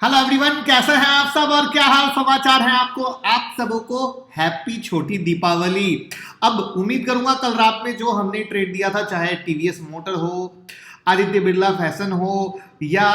Hello everyone, कैसे हैं आप सब और क्या हाल समाचार हैं आपको। आप सबों को हैप्पी छोटी दीपावली। अब उम्मीद करूंगा कल रात में जो हमने ट्रेड दिया था, चाहे टीवीएस मोटर हो, आदित्य बिरला फैशन हो या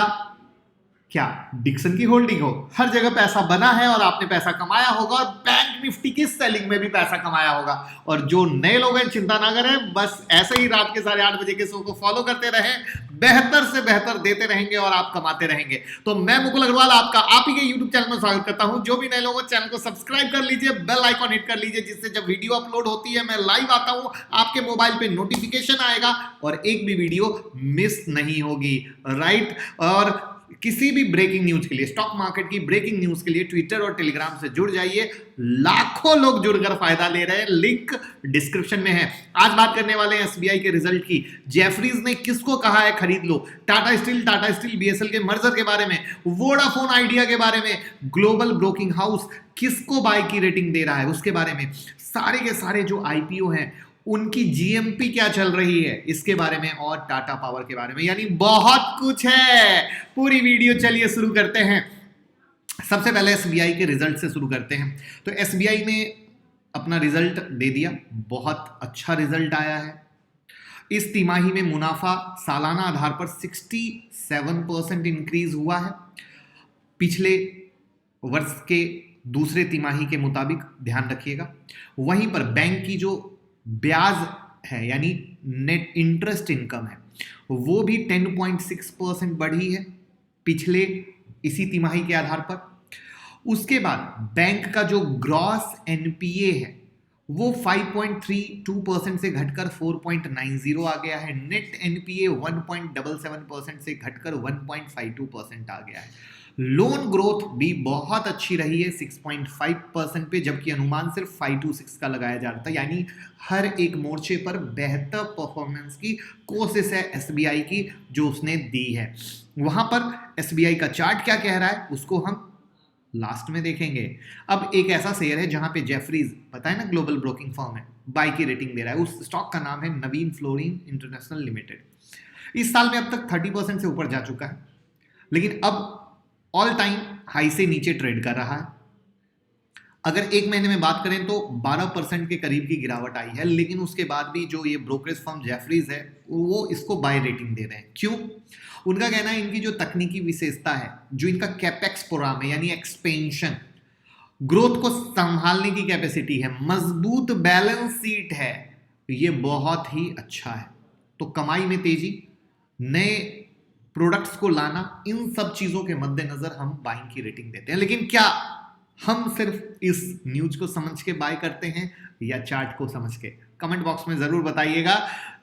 क्या डिक्सन की होल्डिंग हो, हर जगह पैसा बना है और आपने पैसा कमाया होगा और बैंक निफ्टी की सेलिंग में भी पैसा कमाया होगा। और जो नए लोग हैं चिंता ना करें, बस ऐसे ही रात के 8:30 बजे के शो को फॉलो करते रहें, बेहतर से बेहतर देते रहेंगे और आप कमाते रहेंगे। तो मैं मुकुल अग्रवाल आपका आप ही के यूट्यूब चैनल में स्वागत करता हूं। जो भी नए लोग चैनल को सब्सक्राइब कर लीजिए, बेल आइकॉन हिट कर लीजिए, जिससे जब वीडियो अपलोड होती है, मैं लाइव आता हूं, आपके मोबाइल पे नोटिफिकेशन आएगा और एक भी वीडियो मिस नहीं होगी। राइट। और किसी भी ब्रेकिंग न्यूज के लिए, स्टॉक मार्केट की ब्रेकिंग न्यूज के लिए ट्विटर और टेलीग्राम से जुड़ जाइए। लाखों लोग जुड़कर फायदा ले रहे हैं, लिंक डिस्क्रिप्शन में है। आज बात करने वाले हैं एसबीआई के रिजल्ट की। जेफरीज ने किसको कहा है खरीद लो, टाटा स्टील बीएसएल के मर्जर के बारे में, वोडाफोन आइडिया के बारे में, ग्लोबल ब्रोकिंग हाउस किसको बाय की रेटिंग दे रहा है उसके बारे में, सारे के सारे जो आईपीओ हैं उनकी जीएमपी क्या चल रही है इसके बारे में, और टाटा पावर के बारे में, यानी बहुत कुछ है। पूरी वीडियो चलिए शुरू करते हैं। सबसे पहले एसबीआई के रिजल्ट से शुरू करते हैं। तो एसबीआई ने अपना रिजल्ट दे दिया, बहुत अच्छा रिजल्ट आया है। इस तिमाही में मुनाफा सालाना आधार पर 67% इंक्रीज हुआ है पिछले वर्ष के दूसरे तिमाही के मुताबिक, ध्यान रखिएगा। वहीं पर बैंक की जो ब्याज है यानी नेट इंटरेस्ट इनकम है, वो भी 10.6% बढ़ी है पिछले इसी तिमाही के आधार पर। उसके बाद बैंक का जो ग्रॉस एनपीए है वो 5.32% से घटकर 4.90 आ गया है। नेट एनपीए 1.77% से घटकर 1.52% आ गया है। लोन ग्रोथ भी बहुत अच्छी रही है 6.5% पे, जबकि अनुमान सिर्फ 5 to 6 का लगाया जा रहा था। यानी हर एक मोर्चे पर बेहतर परफॉर्मेंस की कोशिश है एसबीआई की जो उसने दी है। वहां पर एसबीआई का चार्ट क्या कह रहा है उसको हम लास्ट में देखेंगे। अब एक ऐसा शेयर है जहां पे जेफरीज, पता है ना, ग्लोबल ब्रोकिंग फर्म है, बाय की रेटिंग दे रहा है। उस स्टॉक का नाम है नवीन फ्लोरिन इंटरनेशनल लिमिटेड। इस साल में अब तक 30% से ऊपर जा चुका है, लेकिन अब ऑल टाइम हाई से नीचे ट्रेड कर रहा है। अगर एक महीने में बात करें तो 12% के करीब की गिरावट आई है, लेकिन उसके बाद भी जो ये ब्रोकरेज फर्म जेफरीज है वो इसको बाय रेटिंग दे रहे हैं। क्यों? उनका कहना है इनकी जो तकनीकी विशेषता है, जो इनका कैपेक्स प्रोग्राम है यानी एक्सपेंशन, ग्रोथ को संभालने की कैपेसिटी है, मजबूत बैलेंस शीट है, ये बहुत ही अच्छा है। तो कमाई में तेजी, नए प्रोडक्ट्स को लाना, इन सब चीजों के मद्देनजर हम बाइंग की रेटिंग देते हैं। लेकिन क्या हम सिर्फ इस न्यूज को समझ के बाय करते हैं या चार्ट को समझ के? कमेंट बॉक्स में जरूर बताइएगा।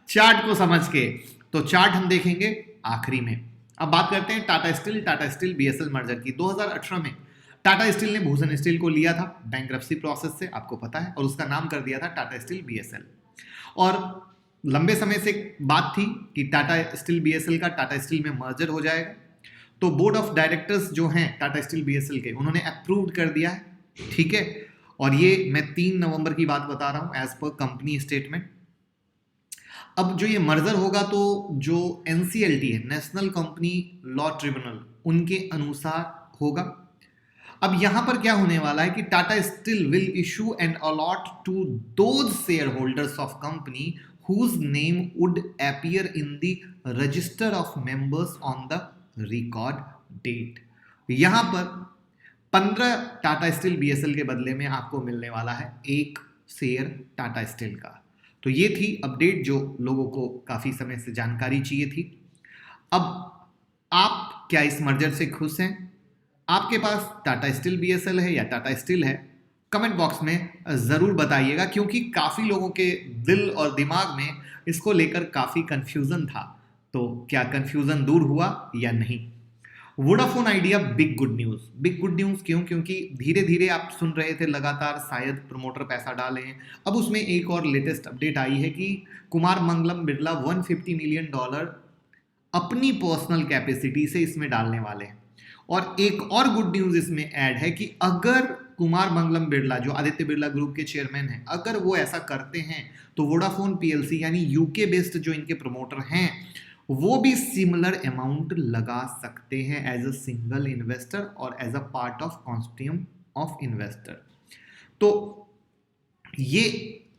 चार्ट को समझ के तो चार्ट हम देखेंगे आखिरी में। अब बात करते हैं टाटा स्टील बीएसएल मर्जर की। 2018 में टाटा स्टील ने भूषण स्टील को लिया था बैंक्रप्सी प्रोसेस से, आपको पता है, और उसका नाम कर दिया था टाटा स्टील बीएसएल। और लंबे समय से बात थी कि टाटा स्टील बीएसएल का टाटा स्टील में मर्जर हो जाएगा। तो बोर्ड ऑफ डायरेक्टर्स जो हैं टाटा स्टील बीएसएल के, उन्होंने अप्रूव कर दिया है, ठीक है। और ये मैं 3 नवंबर की बात बता रहा हूं एज पर कंपनी स्टेटमेंट। अब जो ये मर्जर होगा तो जो एनसीएलटी है, नेशनल कंपनी लॉ ट्रिब्यूनल, उनके अनुसार होगा। अब यहां पर क्या होने वाला है कि Tata steel will issue and allot to those share holders of company whose name would appear in the register of members on the record date। यहां पर 15 टाटा स्टील बीएसएल के बदले में आपको मिलने वाला है एक शेयर टाटा स्टील का। तो ये थी अपडेट जो लोगों को काफी समय से जानकारी चाहिए थी। अब आप क्या इस मर्जर से खुश हैं? आपके पास टाटा स्टील बीएसएल है या टाटा स्टील है? कमेंट बॉक्स में जरूर बताइएगा, क्योंकि काफी लोगों के दिल और दिमाग में इसको लेकर काफी कंफ्यूजन था। तो क्या कंफ्यूजन दूर हुआ या नहीं? Vodafone idea big good news क्यों? क्योंकि धीरे धीरे आप सुन रहे थे लगातार शायद प्रमोटर पैसा डाले हैं। अब उसमें एक और लेटेस्ट अपडेट आई है कि कुमार मंगलम बिरला $150 मिलियन अपनी पर्सनल कैपेसिटी से इसमें डालने वाले हैं। और एक और गुड न्यूज इसमें ऐड है कि अगर कुमार मंगलम बिरला जो आदित्य बिरला ग्रुप के चेयरमैन हैं, अगर वो ऐसा करते हैं तो वोडाफोन पीएलसी यानी यूके बेस्ड जो इनके प्रमोटर हैं वो भी सिमिलर अमाउंट लगा सकते हैं एज अ सिंगल इन्वेस्टर और as a part of consortium of investor. तो ये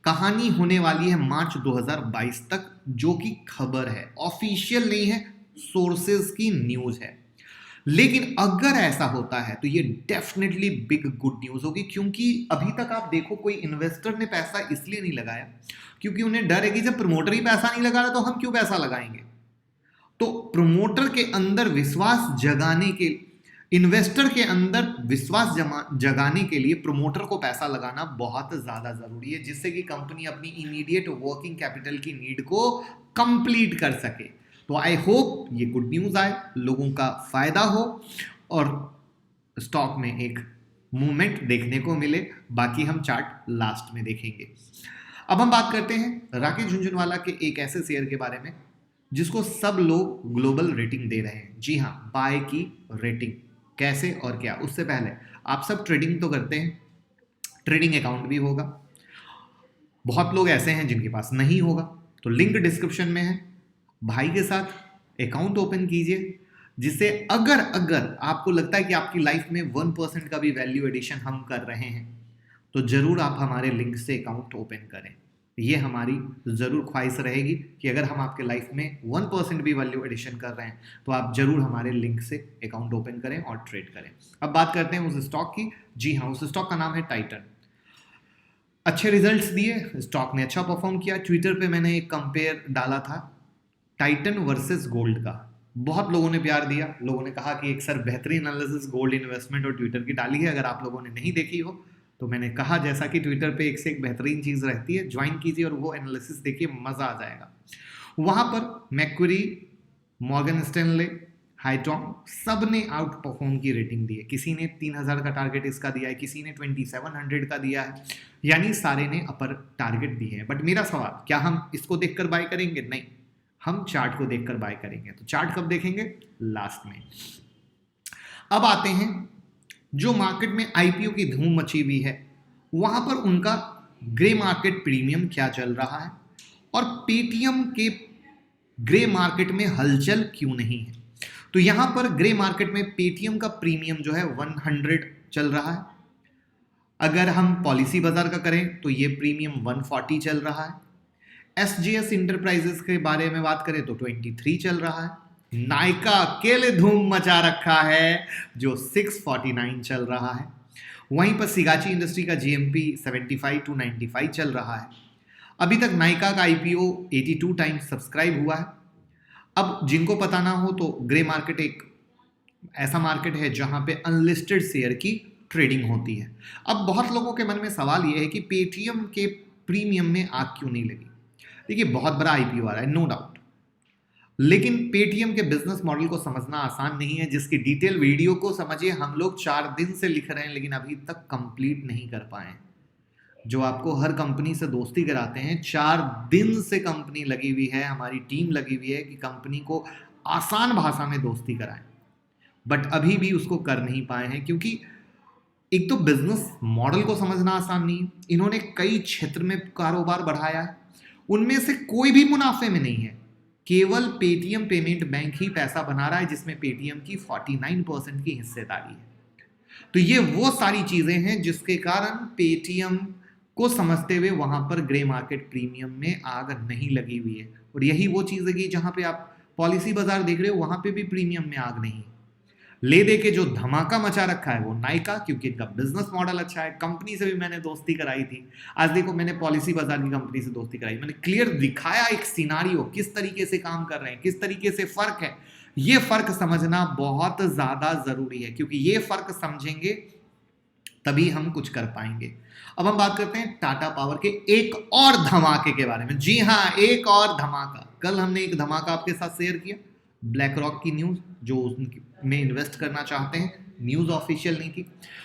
कहानी होने वाली है मार्च 2022 तक, जो कि खबर है, ऑफिशियल नहीं है, सोर्सेज की न्यूज है। लेकिन अगर ऐसा होता है तो ये डेफिनेटली बिग गुड न्यूज होगी, क्योंकि अभी तक आप देखो कोई इन्वेस्टर ने पैसा इसलिए नहीं लगाया क्योंकि उन्हें डर है कि जब प्रमोटर ही पैसा नहीं लगा रहा तो हम क्यों पैसा लगाएंगे। तो प्रमोटर के अंदर विश्वास जगाने के, इन्वेस्टर के अंदर विश्वास जगाने के लिए प्रमोटर को पैसा लगाना बहुत ज्यादा जरूरी है, जिससे कि कंपनी अपनी इमीडिएट वर्किंग कैपिटल की नीड को कंप्लीट कर सके। तो आई होप ये गुड न्यूज आए, लोगों का फायदा हो और स्टॉक में एक मूवमेंट देखने को मिले। बाकी हम चार्ट लास्ट में देखेंगे। अब हम बात करते हैं राकेश झुनझुनवाला के एक ऐसे शेयर के बारे में जिसको सब लोग ग्लोबल रेटिंग दे रहे हैं। जी हाँ, बाय की रेटिंग, कैसे और क्या। उससे पहले आप सब ट्रेडिंग तो करते हैं, ट्रेडिंग अकाउंट भी होगा। बहुत लोग ऐसे हैं जिनके पास नहीं होगा, तो लिंक डिस्क्रिप्शन में है, भाई के साथ अकाउंट ओपन कीजिए, जिससे अगर आपको लगता है कि आपकी लाइफ में 1% का भी वैल्यू एडिशन हम कर रहे हैं तो जरूर आप हमारे लिंक से अकाउंट ओपन करें। ये हमारी जरूर ख्वाहिश रहेगी कि अगर हम आपके लाइफ में 1% भी वैल्यू एडिशन कर रहे हैं तो आप जरूर हमारे लिंक से अकाउंट ओपन करें और ट्रेड करें। अब बात करते हैं उस स्टॉक की। जी हाँ, उस स्टॉक का नाम है टाइटन। अच्छे रिजल्ट्स दिए, स्टॉक ने अच्छा परफॉर्म किया। ट्विटर पे मैंने एक कंपेयर डाला था टाइटन वर्सेस गोल्ड का, बहुत लोगों ने प्यार दिया। लोगों ने कहा कि एक सर बेहतरीन एनालिसिस गोल्ड इन्वेस्टमेंट और ट्विटर की डाली है, अगर आप लोगों ने नहीं देखी हो तो मैंने कहा जैसा कि ट्विटर पे एक से एक बेहतरीन चीज रहती है, ज्वाइन कीजिए और वो एनालिसिस देखिए, मजा आ जाएगा। वहां पर मैक्वेरी, मॉर्गन स्टैनले, हाइटॉन सब ने आउट परफॉर्म की रेटिंग दी है। किसी ने 3000 का टारगेट इसका दिया है, किसी ने 2700 का दिया है, यानी सारे ने अपर टारगेट दिए हैं। बट मेरा सवाल, क्या हम इसको देखकर बाय करेंगे? नहीं, हम चार्ट को देखकर बाय करेंगे। तो चार्ट कब देखेंगे? लास्ट में। अब आते हैं जो मार्केट में आईपीओ की धूम मची हुई है, वहां पर उनका ग्रे मार्केट प्रीमियम क्या चल रहा है और पेटीएम के ग्रे मार्केट में हलचल क्यों नहीं है। तो यहां पर ग्रे मार्केट में पेटीएम का प्रीमियम जो है 100 चल रहा है। अगर हम पॉलिसी बाजार का करें तो ये प्रीमियम 140 चल रहा है। एसजीएस इंटरप्राइजेस के बारे में बात करें तो 23 चल रहा है। नायका अकेले धूम मचा रखा है जो 649 चल रहा है। वहीं पर सिगाची इंडस्ट्री का जीएमपी 75 to 95 चल रहा है। अभी तक नायका का आईपीओ 82 टाइम्स सब्सक्राइब हुआ है। अब जिनको पता ना हो तो ग्रे मार्केट एक ऐसा मार्केट है जहां पे अनलिस्टेड शेयर की ट्रेडिंग होती है। अब बहुत लोगों के मन में सवाल यह है कि पेटीएम के प्रीमियम में आग क्यों नहीं लगी। देखिए, बहुत बड़ा आईपीओ आ रहा है, नो डाउट, लेकिन पेटीएम के बिजनेस मॉडल को समझना आसान नहीं है, जिसकी डिटेल वीडियो को समझिए हम लोग 4 दिन से लिख रहे हैं लेकिन अभी तक कंप्लीट नहीं कर पाए। जो आपको हर कंपनी से दोस्ती कराते हैं, 4 दिन से कंपनी लगी हुई है, हमारी टीम लगी हुई है कि कंपनी को आसान भाषा में दोस्ती कराएं, बट अभी भी उसको कर नहीं पाए हैं, क्योंकि एक तो बिजनेस मॉडल को समझना आसान नहीं है। इन्होंने कई क्षेत्र में कारोबार बढ़ाया है, उनमें से कोई भी मुनाफे में नहीं है। केवल पेटीएम पेमेंट बैंक ही पैसा बना रहा है, जिसमें पेटीएम की 49% की हिस्सेदारी है। तो ये वो सारी चीजें हैं जिसके कारण पेटीएम को समझते हुए वहां पर ग्रे मार्केट प्रीमियम में आग नहीं लगी हुई है। और यही वो चीज है कि जहां पे आप पॉलिसी बाजार देख रहे हो वहां पे भी प्रीमियम में आग नहीं। ले दे के जो धमाका मचा रखा है वो नायका, क्योंकि इनका बिजनेस मॉडल अच्छा है। कंपनी से भी मैंने दोस्ती कराई थी, आज देखो मैंने पॉलिसी बाजार की कंपनी से दोस्ती कराई। मैंने क्लियर दिखाया एक सिनारियो, किस तरीके से काम कर रहे हैं, किस तरीके से फर्क है। ये फर्क समझना बहुत ज्यादा जरूरी है, क्योंकि ये फर्क समझेंगे तभी हम कुछ कर पाएंगे। अब हम बात करते हैं टाटा पावर के एक और धमाके के बारे में। जी हाँ, एक और धमाका। कल हमने एक धमाका आपके साथ शेयर किया, ब्लैक रॉक की न्यूज, जो में इन्वेस्ट करना चाहते हैं, न्यूज ऑफिशियल नहीं थी।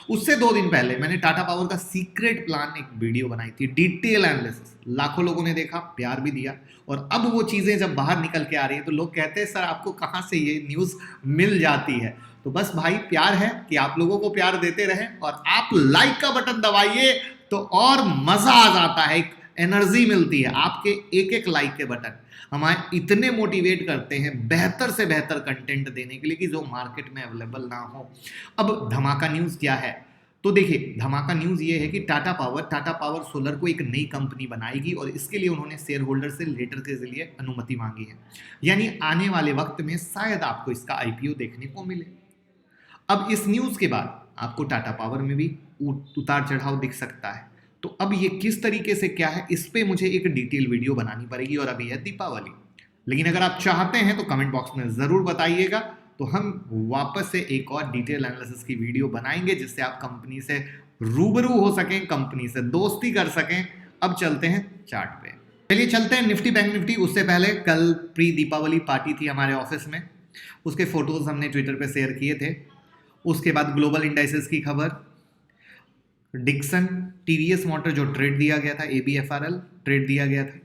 उससे 2 दिन पहले मैंने टाटा पावर का सीक्रेट प्लान एक वीडियो बनाई थी, डिटेल एनालिसिस। लाखों लोगों ने देखा, प्यार भी दिया, और अब वो चीजें जब बाहर निकल के आ रही है तो लोग कहते हैं सर आपको कहां से ये न्यूज मिल जाती है। तो बस भाई, प्यार है कि आप लोगों को प्यार देते रहें और आप लाइक का बटन दबाइए तो और मजा आ जाता है। एक एनर्जी मिलती है। आपके एक एक लाइक के बटन हमारे इतने मोटिवेट करते हैं बेहतर से बेहतर कंटेंट देने के लिए कि जो मार्केट में अवेलेबल ना हो। अब धमाका न्यूज़ क्या है? तो देखिए, धमाका न्यूज़ ये है कि टाटा पावर सोलर को एक नई कंपनी बनाएगी और इसके लिए उन्होंने शेयर होल्डर से लेटर के जरिए अनुमति मांगी है। यानी आने वाले वक्त में शायद आपको इसका आईपीओ देखने को मिले। अब इस न्यूज़ के बाद आपको टाटा पावर में भी उतार चढ़ाव दिख सकता है। तो अब ये किस तरीके से क्या है, इस पे मुझे एक डिटेल वीडियो बनानी पड़ेगी और अभी है दीपावली। लेकिन अगर आप चाहते हैं तो कमेंट बॉक्स में ज़रूर बताइएगा, तो हम वापस से एक और डिटेल एनालिसिस की वीडियो बनाएंगे जिससे आप कंपनी से रूबरू हो सकें, कंपनी से दोस्ती कर सकें। अब चलते हैं चार्ट पे। चलिए चलते हैं निफ्टी बैंक निफ्टी। उससे पहले कल प्री दीपावली पार्टी थी हमारे ऑफिस में, उसके फोटोज हमने ट्विटर पे शेयर किए थे। उसके बाद ग्लोबल इंडाइसेस की खबर, डिक्सन टीवीएस मोटर जो ट्रेड दिया गया था, एबीएफआरएल ट्रेड दिया गया था।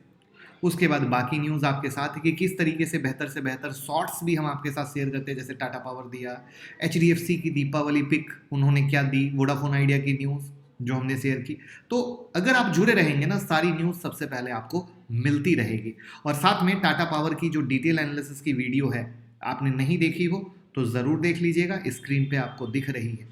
उसके बाद बाकी न्यूज़ आपके साथ है कि किस तरीके से बेहतर शॉर्ट्स भी हम आपके साथ शेयर करते हैं, जैसे टाटा पावर दिया, एचडीएफसी की दीपावली पिक उन्होंने क्या दी, वोडाफोन आइडिया की न्यूज़ जो हमने शेयर की। तो अगर आप जुड़े रहेंगे ना, सारी न्यूज़ सबसे पहले आपको मिलती रहेगी। और साथ में टाटा पावर की जो डिटेल एनालिसिस की वीडियो है, आपने नहीं देखी हो तो ज़रूर देख लीजिएगा, स्क्रीन पे आपको दिख रही है।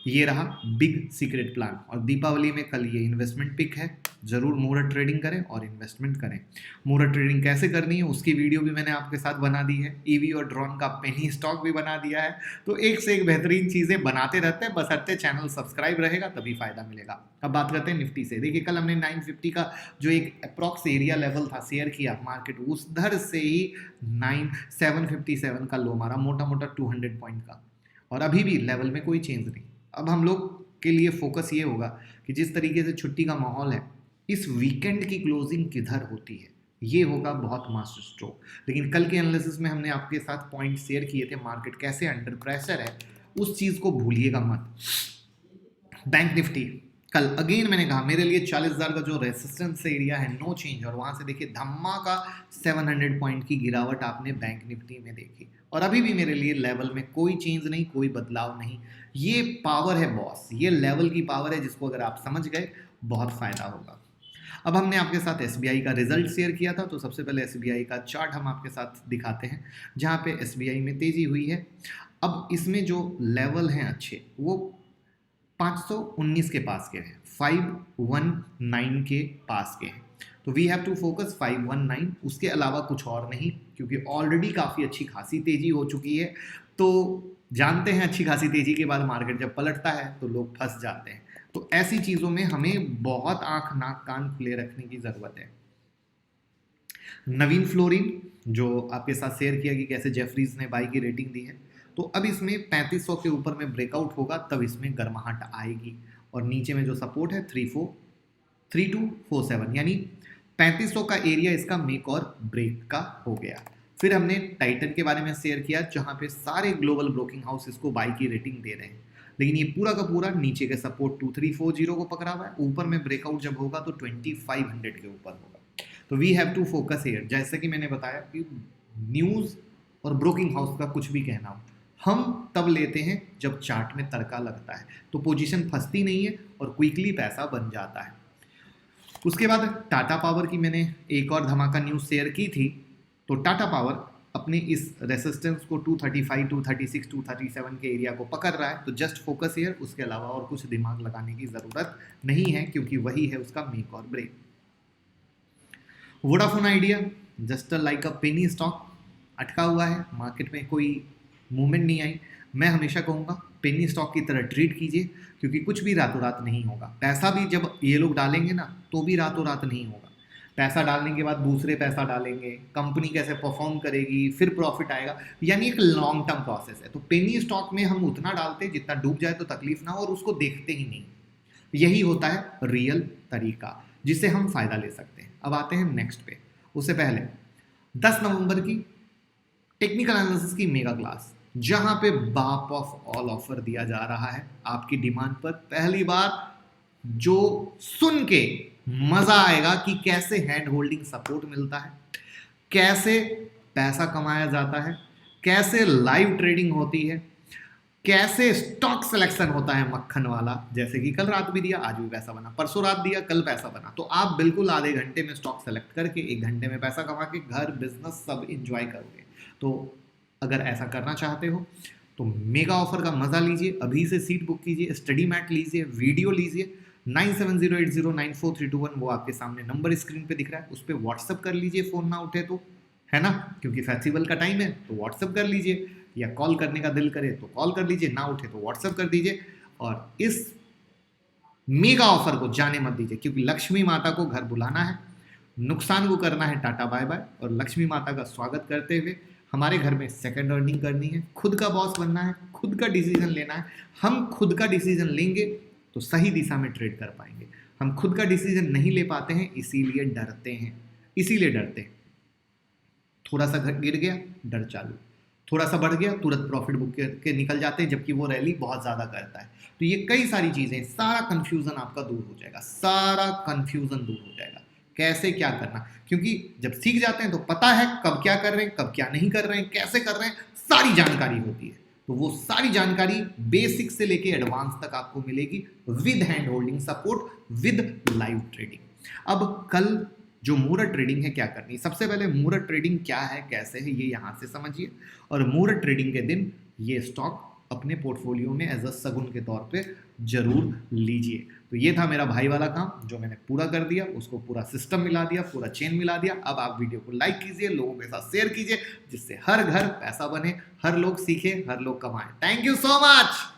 ये रहा बिग सीक्रेट प्लान। और दीपावली में कल ये इन्वेस्टमेंट पिक है, ज़रूर मुहूर्त ट्रेडिंग करें और इन्वेस्टमेंट करें। मुहूर्त ट्रेडिंग कैसे करनी है उसकी वीडियो भी मैंने आपके साथ बना दी है। ईवी और ड्रोन का पेनी स्टॉक भी बना दिया है। तो एक से एक बेहतरीन चीज़ें बनाते रहते हैं, बशर्ते चैनल सब्सक्राइब रहेगा तभी फायदा मिलेगा। अब बात करते हैं निफ्टी से। देखिए, कल हमने 950 का जो एक अप्रॉक्स एरिया लेवल था शेयर किया, मार्केट उधर से ही 757 का लो मारा, मोटा मोटा 200 पॉइंट का, और अभी भी लेवल में कोई चेंज नहीं। अब हम लोग के लिए फोकस ये होगा कि जिस तरीके से छुट्टी का माहौल है, इस वीकेंड की क्लोजिंग किधर होती है, ये होगा बहुत मास्टर स्ट्रोक। लेकिन कल के एनालिसिस में हमने आपके साथ पॉइंट शेयर किए थे, मार्केट कैसे अंडर प्रेशर है, उस चीज़ को भूलिएगा मत। बैंक निफ्टी कल अगेन मैंने कहा मेरे लिए 40,000 का जो रेसिस्टेंस एरिया है, नो चेंज, और वहाँ से देखिए धमाका 700 पॉइंट की गिरावट आपने बैंक निफ्टी में देखी, और अभी भी मेरे लिए लेवल में कोई चेंज नहीं, कोई बदलाव नहीं। ये पावर है बॉस, ये लेवल की पावर है जिसको अगर आप समझ गए बहुत फ़ायदा होगा। अब हमने आपके साथ एसबीआई का रिजल्ट शेयर किया था, तो सबसे पहले एसबीआई का चार्ट हम आपके साथ दिखाते हैं, जहाँ पे एसबीआई में तेज़ी हुई है। अब इसमें जो लेवल हैं अच्छे, वो 519 के पास के हैं, 519 के पास के हैं। तो वी हैव टू फोकस 519, उसके अलावा कुछ और नहीं, क्योंकि ऑलरेडी काफ़ी अच्छी खासी तेज़ी हो चुकी है। तो जानते हैं अच्छी खासी तेज़ी के बाद मार्केट जब पलटता है तो लोग फंस जाते हैं। तो ऐसी चीज़ों में हमें बहुत आंख नाक कान खुले रखने की ज़रूरत है। नवीन फ्लोरिन जो आपके साथ शेयर किया कि कैसे जेफरीज ने बाई की रेटिंग दी है, तो अब इसमें 3500 के ऊपर में ब्रेकआउट होगा तब इसमें गर्माहट आएगी। और नीचे में जो सपोर्ट है 3247, यानी 3500 का एरिया इसका मेक और ब्रेक का हो गया। फिर हमने टाइटन के बारे में शेयर किया, जहां पे सारे ग्लोबल ब्रोकिंग हाउस इसको बाई की रेटिंग दे रहे हैं, लेकिन ये पूरा का पूरा नीचे के सपोर्ट 2340 को पकड़ा हुआ है। ऊपर में ब्रेकआउट जब होगा तो 2500 के ऊपर होगा। तो we have to focus here. जैसे कि मैंने बताया कि न्यूज़ और ब्रोकिंग हाउस का कुछ भी कहना हो, हम तब लेते हैं जब चार्ट में तड़का लगता है, तो पोजीशन फंसती नहीं है और क्विकली पैसा बन जाता है। उसके बाद टाटा पावर की मैंने एक और धमाका न्यूज़ शेयर की थी। तो टाटा पावर अपने इस रेसिस्टेंस को 235, 236, 237 के एरिया को पकड़ रहा है, तो जस्ट फोकस हियर, उसके अलावा और कुछ दिमाग लगाने की ज़रूरत नहीं है, क्योंकि वही है उसका मेक और break. Vodafone Idea just like a penny stock अटका हुआ है, मार्केट में कोई मूवमेंट नहीं आई। मैं हमेशा कहूँगा पेनी स्टॉक की तरह ट्रीट कीजिए, क्योंकि कुछ भी रातों रात नहीं होगा। पैसा भी जब ये लोग डालेंगे ना, तो भी रातों रात नहीं होगा। पैसा डालने के बाद दूसरे पैसा डालेंगे, कंपनी कैसे परफॉर्म करेगी, फिर प्रॉफिट आएगा, यानी एक लॉन्ग टर्म प्रोसेस है। तो पेनी स्टॉक में हम उतना डालते हैं जितना डूब जाए तो तकलीफ ना हो, और उसको देखते ही नहीं। यही होता है रियल तरीका जिससे हम फ़ायदा ले सकते हैं। अब आते हैं नेक्स्ट पे। उससे पहले 10 नवंबर की टेक्निकल एनालिसिस की मेगा क्लास, जहां पे बाप ऑफ ऑल ऑफर दिया जा रहा है आपकी डिमांड पर। पहली बार जो सुन के मजा आएगा कि कैसे हैंड होल्डिंग सपोर्ट मिलता है, कैसे पैसा कमाया जाता है, कैसे लाइव ट्रेडिंग होती है, कैसे स्टॉक सिलेक्शन होता है मक्खन वाला, जैसे कि कल रात भी दिया, आज भी पैसा बना, परसों रात दिया, कल पैसा बना। तो आप बिल्कुल आधे घंटे में स्टॉक सेलेक्ट करके 1 घंटे में पैसा कमा के घर बिजनेस सब इंजॉय करोगे। तो अगर ऐसा करना चाहते हो तो मेगा ऑफर का मजा लीजिए, अभी से सीट बुक कीजिए, स्टडी मैट लीजिए, वीडियो लीजिए। 9708094321 वो आपके सामने नंबर स्क्रीन पे दिख रहा है, उस पर व्हाट्सअप कर लीजिए, फोन ना उठे तो, है ना, क्योंकि फेस्टिवल का टाइम है तो व्हाट्सअप कर लीजिए, या कॉल करने का दिल करे तो कॉल कर लीजिए, ना उठे तो व्हाट्सअप कर दीजिए। और इस मेगा ऑफर को जाने मत दीजिए, क्योंकि लक्ष्मी माता को घर बुलाना है, नुकसान को करना है टाटा बाय बाय, और लक्ष्मी माता का स्वागत करते हुए हमारे घर में सेकंड अर्निंग करनी है, खुद का बॉस बनना है, खुद का डिसीजन लेना है। हम खुद का डिसीजन लेंगे तो सही दिशा में ट्रेड कर पाएंगे। हम खुद का डिसीजन नहीं ले पाते हैं, इसीलिए डरते हैं, इसीलिए डरते हैं। थोड़ा सा गिर गया, डर चालू, थोड़ा सा बढ़ गया, तुरंत प्रॉफिट बुक करके निकल जाते हैं, जबकि वो रैली बहुत ज़्यादा करता है। तो ये कई सारी चीज़ें, सारा कन्फ्यूज़न आपका दूर हो जाएगा, सारा कन्फ्यूज़न दूर हो जाएगा, कैसे क्या करना। क्योंकि जब सीख जाते हैं तो पता है कब क्या कर रहे हैं, कब क्या नहीं कर रहे हैं, कैसे कर रहे हैं, सारी जानकारी होती है। तो वो सारी जानकारी बेसिक से लेके एडवांस तक आपको मिलेगी, with hand holding support, with live trading. अब कल जो मुहूर्त ट्रेडिंग है क्या करनी है, सबसे पहले मुहूर्त ट्रेडिंग क्या है, कैसे है, ये यहाँ से समझिए। और मुहूर्त ट्रेडिंग के दिन ये स्टॉक अपने पोर्टफोलियो में एज अ सगुन के तौर पे जरूर लीजिए। तो ये था मेरा भाई वाला काम जो मैंने पूरा कर दिया, उसको पूरा सिस्टम मिला दिया, पूरा चेन मिला दिया। अब आप वीडियो को लाइक कीजिए, लोगों के साथ शेयर कीजिए, जिससे हर घर पैसा बने, हर लोग सीखे, हर लोग कमाएं। Thank you so much.